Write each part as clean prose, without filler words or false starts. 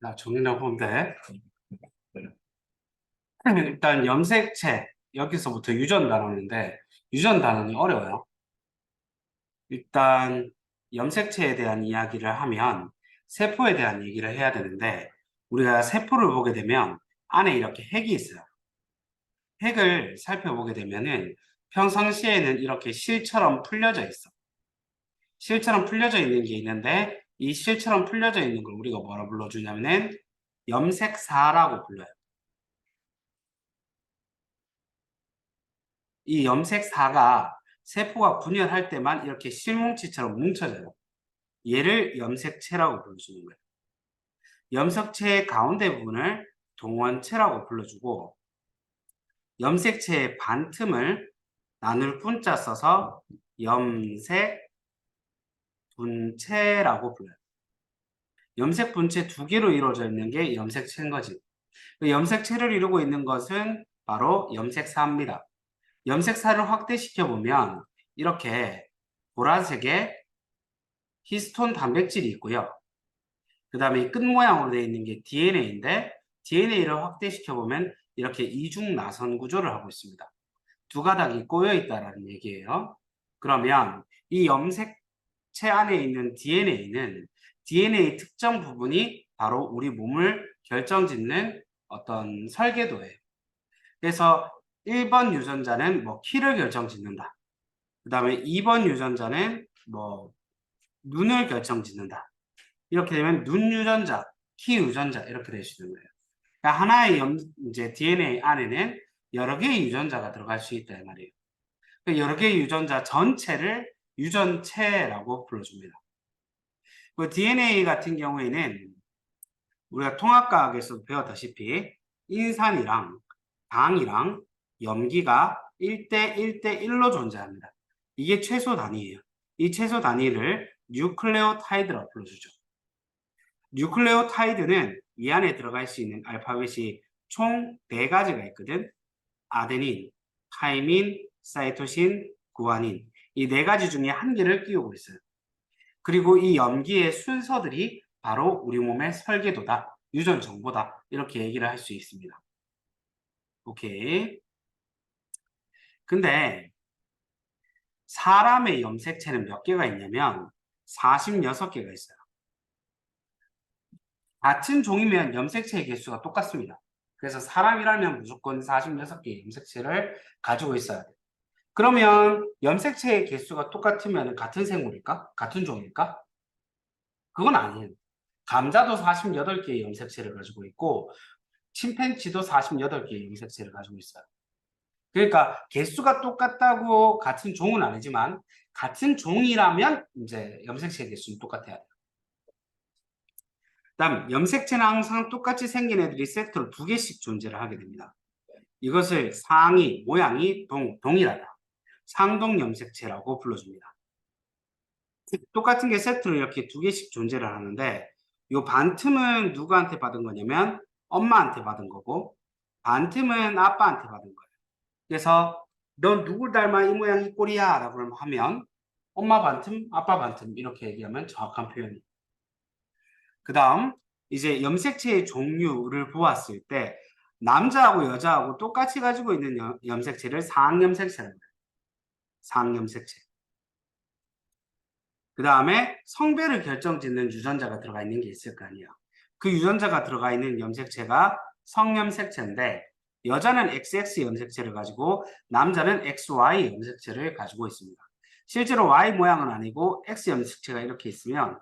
자, 정리해 보면 돼. 일단 염색체, 여기서부터 유전 단원인데, 유전 단원이 어려워요. 일단 염색체에 대한 이야기를 하면 세포에 대한 얘기를 해야 되는데, 우리가 세포를 보게 되면 안에 이렇게 핵이 있어요. 핵을 살펴보게 되면은 평상시에는 이렇게 실처럼 풀려져 있어. 실처럼 풀려져 있는 게 있는데, 이 실처럼 풀려져 있는 걸 우리가 뭐라 불러주냐면은 염색사라고 불러요. 이 염색사가 세포가 분열할 때만 이렇게 실뭉치처럼 뭉쳐져요. 얘를 염색체라고 불러주는 거예요. 염색체의 가운데 부분을 동원체라고 불러주고, 염색체의 반틈을 나눌 분자 써서 염색분체라고 불러요. 염색분체 두 개로 이루어져 있는 게 염색체인 거지. 그 염색체를 이루고 있는 것은 바로 염색사입니다. 염색사를 확대시켜 보면 이렇게 보라색의 히스톤 단백질이 있고요. 그 다음에 끝 모양으로 되어 있는 게 DNA인데, DNA를 확대시켜 보면 이렇게 이중 나선 구조를 하고 있습니다. 두 가닥이 꼬여 있다라는 얘기예요. 그러면 이 염색체 안에 있는 DNA는 DNA 특정 부분이 바로 우리 몸을 결정짓는 어떤 설계도예요. 그래서 1번 유전자는 뭐 키를 결정짓는다. 그 다음에 2번 유전자는 뭐 눈을 결정짓는다. 이렇게 되면 눈 유전자, 키 유전자 이렇게 되시는 거예요. 그러니까 하나의 이제 DNA 안에는 여러 개의 유전자가 들어갈 수 있다 이 말이에요. 여러 개의 유전자 전체를 유전체라고 불러줍니다. 그 DNA 같은 경우에는 우리가 통합과학에서 배웠다시피 인산이랑 당이랑 염기가 1대 1대 1로 존재합니다. 이게 최소 단위예요. 이 최소 단위를 뉴클레오타이드라고 불러주죠. 뉴클레오타이드는 이 안에 들어갈 수 있는 알파벳이 총 4가지가 있거든. 아데닌, 타이민, 사이토신, 구아닌. 이 4가지 중에 한 개를 끼우고 있어요. 그리고 이 염기의 순서들이 바로 우리 몸의 설계도다, 유전 정보다, 이렇게 얘기를 할 수 있습니다. 오케이. 근데 사람의 염색체는 몇 개가 있냐면 46개가 있어요. 같은 종이면 염색체의 개수가 똑같습니다. 그래서 사람이라면 무조건 46개의 염색체를 가지고 있어야 돼요. 그러면 염색체의 개수가 똑같으면 같은 생물일까? 같은 종일까? 그건 아니에요. 감자도 48개의 염색체를 가지고 있고 침팬지도 48개의 염색체를 가지고 있어요. 그러니까 개수가 똑같다고 같은 종은 아니지만 같은 종이라면 이제 염색체 개수는 똑같아야 돼요. 다음 염색체는 항상 똑같이 생긴 애들이 세트로 2개씩 존재를 하게 됩니다. 이것을 상이, 모양이 동일하다. 상동 염색체라고 불러줍니다. 똑같은 게 세트로 이렇게 2개씩 존재를 하는데 이 반틈은 누구한테 받은 거냐면 엄마한테 받은 거고 반틈은 아빠한테 받은 거예요. 그래서 넌 누굴 닮아 이 모양 이 꼴이야 라고 하면 엄마 반틈, 아빠 반틈 이렇게 얘기하면 정확한 표현이에요. 그 다음 이제 염색체의 종류를 보았을 때 남자하고 여자하고 똑같이 가지고 있는 염색체를 상염색체라고 해요. 상염색체. 그 다음에 성별을 결정짓는 유전자가 들어가 있는 게 있을 거 아니에요. 그 유전자가 들어가 있는 염색체가 성염색체인데 여자는 XX 염색체를 가지고 남자는 XY 염색체를 가지고 있습니다. 실제로 Y 모양은 아니고 X 염색체가 이렇게 있으면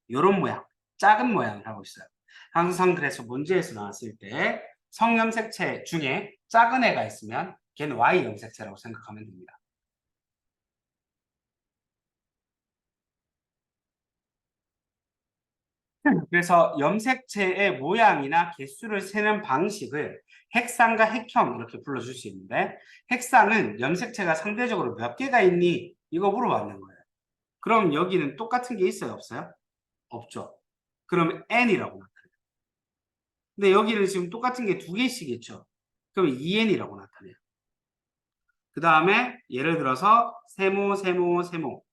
이런 모양, 작은 모양을 하고 있어요. 항상 그래서 문제에서 나왔을 때 성염색체 중에 작은 애가 있으면 걔는 Y 염색체라고 생각하면 됩니다. 그래서 염색체의 모양이나 개수를 세는 방식을 핵상과 핵형 이렇게 불러줄 수 있는데 핵상은 염색체가 상대적으로 몇 개가 있니? 이거 물어봤는 거예요. 그럼 여기는 똑같은 게 있어요? 없어요? 없죠. 그럼 n이라고 나타나요. 근데 여기는 지금 똑같은 게 2개씩 있죠. 그럼 2n이라고 나타나요. 그 다음에 예를 들어서 세모, 세모, 세모,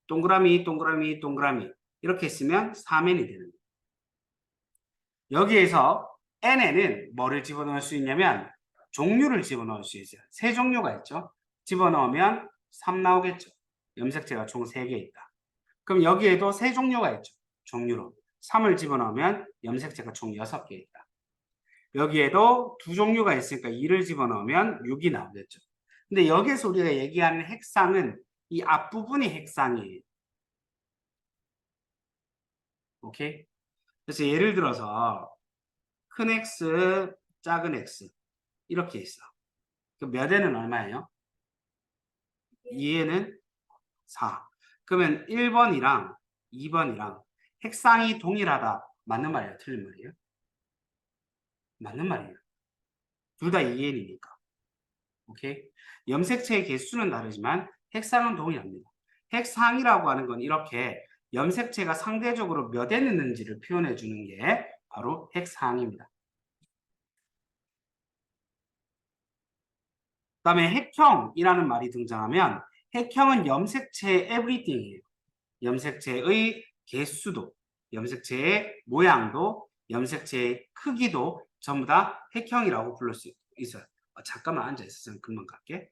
동그라미, 동그라미, 동그라미 이렇게 쓰면 3n이 되는 거예요. 여기에서 n에는 뭐를 집어넣을 수 있냐면 종류를 집어넣을 수 있어요. 세 종류가 있죠. 집어넣으면 3 나오겠죠. 염색체가 총 3개 있다. 그럼 여기에도 세 종류가 있죠. 종류로. 3을 집어넣으면 염색체가 총 6개 있다. 여기에도 두 종류가 있으니까 2를 집어넣으면 6이 나오겠죠. 근데 여기에서 우리가 얘기하는 핵상은 이 앞부분이 핵상이에요. 오케이? 그래서 예를 들어서 큰 X, 작은 X 이렇게 있어. 그 몇 에는 얼마예요? 2에는 4. 그러면 1번이랑 2번이랑 핵상이 동일하다. 맞는 말이에요? 틀린 말이에요? 맞는 말이에요. 둘 다 2n이니까. 오케이? 염색체의 개수는 다르지만 핵상은 동일합니다. 핵상이라고 하는 건 이렇게 염색체가 상대적으로 몇 에 있는지를 표현해 주는 게 바로 핵상입니다. 그다음에 핵형이라는 말이 등장하면 핵형은 염색체의 everything이에요. 염색체의 개수도, 염색체의 모양도, 염색체의 크기도 전부 다 핵형이라고 부를 수 있어요. 잠깐만 앉아 있으면 금방 갈게.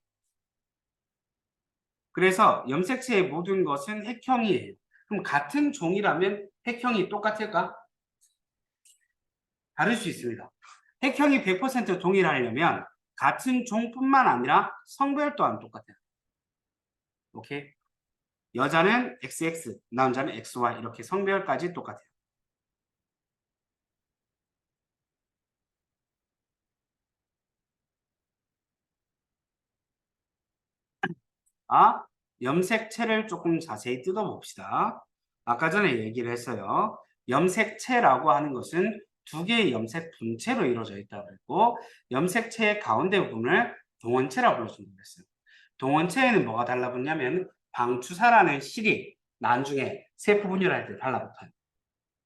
그래서 염색체의 모든 것은 핵형이에요. 그럼 같은 종이라면 핵형이 똑같을까? 다를 수 있습니다. 핵형이 100% 동일하려면 같은 종뿐만 아니라 성별 또한 똑같아요. 오케이? 여자는 XX, 남자는 XY 이렇게 성별까지 똑같아요. 염색체를 조금 자세히 뜯어봅시다. 아까 전에 얘기를 했어요. 염색체라고 하는 것은 두 개의 염색 분체로 이루어져 있다고 했고 염색체의 가운데 부분을 동원체라고 불러준다고 했어요. 동원체에는 뭐가 달라붙냐면 방추사라는 실이 나중에 세포 분열할 때 달라붙어요.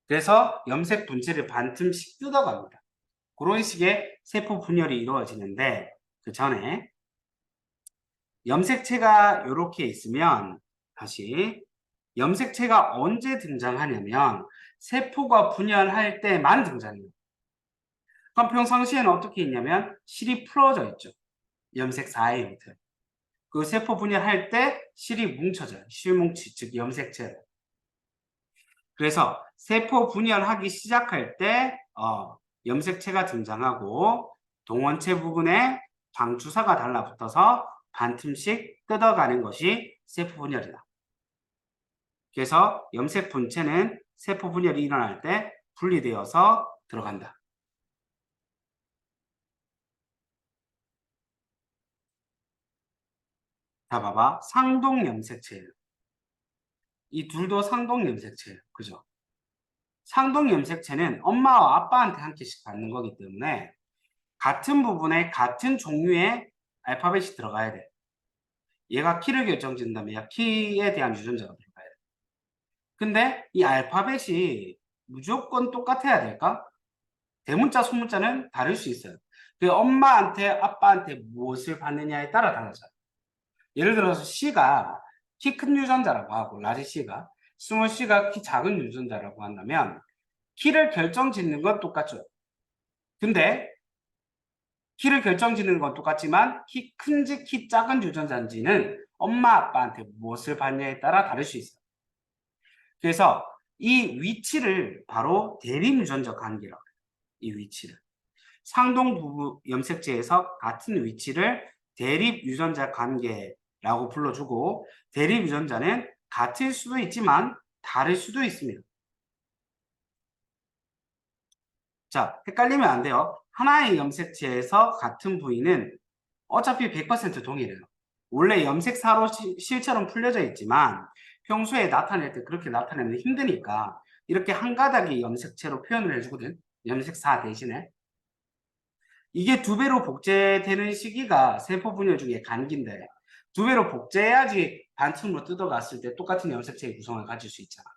그래서 염색 분체를 반틈씩 뜯어갑니다. 그런 식의 세포 분열이 이루어지는데 그 전에 염색체가 이렇게 있으면 다시 염색체가 언제 등장하냐면 세포가 분열할 때만 등장해요. 그럼 평상시에는 어떻게 있냐면 실이 풀어져 있죠. 염색 4의 형태. 그 세포 분열할 때 실이 뭉쳐져요. 실뭉치, 즉 염색체로. 그래서 세포 분열하기 시작할 때 염색체가 등장하고 동원체 부분에 방주사가 달라붙어서 반틈씩 뜯어가는 것이 세포 분열이다. 그래서 염색 분체는 세포 분열이 일어날 때 분리되어서 들어간다. 자, 봐봐. 상동 염색체예요. 이 둘도 상동 염색체예요. 그죠? 상동 염색체는 엄마와 아빠한테 한 개씩 받는 거기 때문에 같은 부분에 같은 종류의 알파벳이 들어가야 돼. 얘가 키를 결정짓는다면 얘가 키에 대한 유전자가 들어가야 돼. 근데 이 알파벳이 무조건 똑같아야 될까? 대문자, 소문자는 다를 수 있어요. 그 엄마한테, 아빠한테 무엇을 받느냐에 따라 달라져요. 예를 들어서 C가 키 큰 유전자라고 하고, 라지 C가, 스몰 C가 키 작은 유전자라고 한다면, 키를 결정짓는 건 똑같죠. 근데 키를 결정짓는 건 똑같지만 키 큰지 키 작은 유전자인지는 엄마 아빠한테 무엇을 받냐에 따라 다를 수 있어요. 그래서 이 위치를 바로 대립 유전자 관계라고 해요. 이 위치를. 상동 부부 염색체에서 같은 위치를 대립 유전자 관계라고 불러주고 대립 유전자는 같을 수도 있지만 다를 수도 있습니다. 자, 헷갈리면 안 돼요. 하나의 염색체에서 같은 부위는 어차피 100% 동일해요. 원래 염색사로 실처럼 풀려져 있지만 평소에 나타낼 때 그렇게 나타내면 힘드니까 이렇게 한 가닥의 염색체로 표현을 해주거든. 염색사 대신에. 이게 두 배로 복제되는 시기가 세포 분열 중에 간기인데 두 배로 복제해야지 반틈으로 뜯어갔을 때 똑같은 염색체의 구성을 가질 수 있잖아.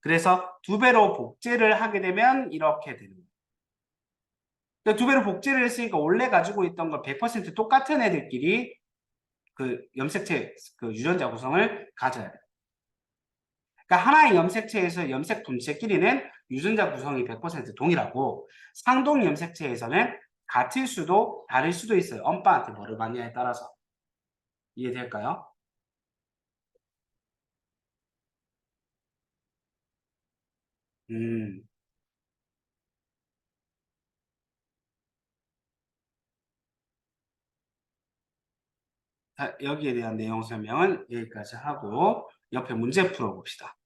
그래서 두 배로 복제를 하게 되면 이렇게 되는 거예요. 두 배로 복제를 했으니까 원래 가지고 있던 걸 100% 똑같은 애들끼리 그 염색체 그 유전자 구성을 가져야 돼. 그러니까 하나의 염색체에서 염색 분체끼리는 유전자 구성이 100% 동일하고 상동 염색체에서는 같을 수도 다를 수도 있어요. 엄빠한테 뭐를 받냐에 따라서. 이해될까요? 음, 자, 여기에 대한 내용 설명은 여기까지 하고 옆에 문제 풀어봅시다.